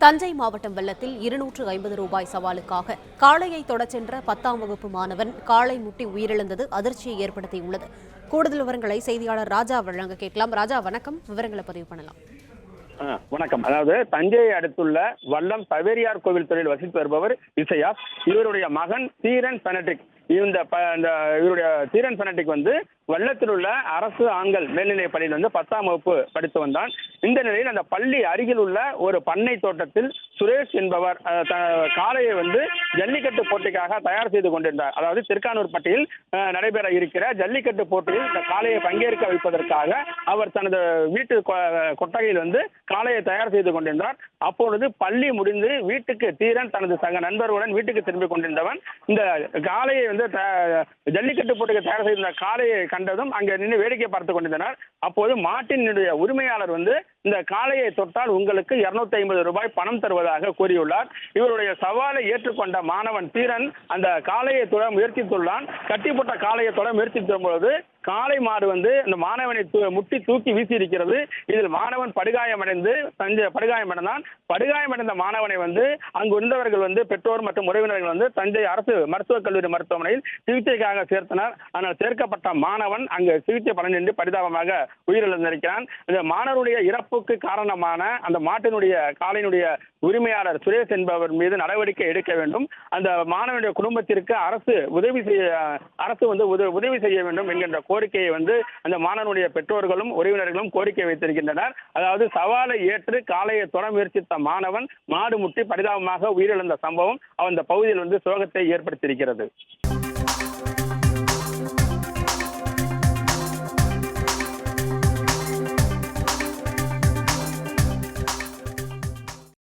தஞ்சை மாவட்டம் வெள்ளத்தில் 250 ரூபாய் சவாலுக்காக காளையை தொடச் சென்ற 10ஆம் வகுப்பு மாணவன் காளை முட்டி உயிரிழந்தது அதிர்ச்சியை ஏற்படுத்தியுள்ளது. கூடுதல் விவரங்களை செய்தியாளர் ராஜா வழங்க கேட்கலாம். ராஜா, வணக்கம். விவரங்களை பதிவு பண்ணலாம். வணக்கம். அதாவது தஞ்சையை அடுத்துள்ள வல்லம் சவேரியார் கோவில் துறையில் வசித்து வருபவர் இசையா. இவருடைய மகன் தீரன் பெனடிக். இவருடைய தீரன் பெனடிக் வல்லத்தில் உள்ள அரசு ஆண்கள் மேல்நிலைப் பள்ளியில் 10ஆம் வகுப்பு படித்து வந்தான். இந்த நிலையில் அந்த பள்ளி அருகில் உள்ள ஒரு பண்ணை தோட்டத்தில் சுரேஷ் என்பவர் காளையை ஜல்லிக்கட்டு போட்டிக்காக தயார் செய்து கொண்டிருந்தார். அதாவது திருக்கானூர்பட்டியில் நடைபெற இருக்கிற ஜல்லிக்கட்டு போட்டியில் இந்த காளையை பங்கேற்க வைப்பதற்காக அவர் தனது வீட்டு கொட்டகையில் காளையை தயார் செய்து கொண்டிருந்தார். அப்பொழுது பள்ளி முடிந்து வீட்டுக்கு தீரன் தனது சக நண்பர்களுடன் வீட்டுக்கு திரும்பிக் கொண்டிருந்தவன் இந்த காளையை ஜல்லிக்கட்டு போட்டிக்கு தயார் செய்திருந்த காளையை கண்டதும் அங்கே நின்று வேடிக்கை பார்த்துக் கொண்டிருந்தனர். அப்போது மாட்டினுடைய உரிமையாளர் இந்த காளையை தொட்டால் உங்களுக்கு 250 ரூபாய் பணம் தருவதாக கூறியுள்ளார். இவருடைய சவாலை ஏற்றுக்கொண்ட மாணவன் தீரன் அந்த காளையை தொட முயற்சித்துள்ளான். கட்டிப்பட்ட காளையை தொட முயற்சிக்கும் பொழுது காளை மாடு இந்த மாணவனை முட்டி தூக்கி வீசி இருக்கிறது. இதில் மாணவன் படுகாயமடைந்தான். படுகாயமடைந்த மாணவனை அங்கு இருந்தவர்கள் பெற்றோர் மற்றும் உறவினர்கள் தஞ்சை அரசு மருத்துவக் கல்லூரி மருத்துவமனையில் சிகிச்சைக்காக சேர்த்தனர். ஆனால் சேர்க்கப்பட்ட மாணவன் அங்கு சிகிச்சை பலனின்றி பரிதாபமாக உயிரிழந்திருக்கிறான். இந்த மாணவனுடைய இறப்புக்கு காரணமான அந்த மாட்டினுடைய காளையினுடைய உரிமையாளர் சுரேஷ் என்பவர் மீது நடவடிக்கை எடுக்க வேண்டும். அந்த மாணவனுடைய குடும்பத்திற்கு அரசு உதவி செய்ய வேண்டும் என்கின்ற கோரிக்கையை அந்த மாணவனுடைய பெற்றோர்களும் உறவினர்களும் கோரிக்கை வைத்திருக்கின்றனர். அதாவது சவாலை ஏற்று காளையை தொட முயற்சித்த மாணவன் மாடு முட்டி பரிதாபமாக உயிரிழந்த சம்பவம் அந்த பகுதியில் சோகத்தை ஏற்படுத்தியிருக்கிறது.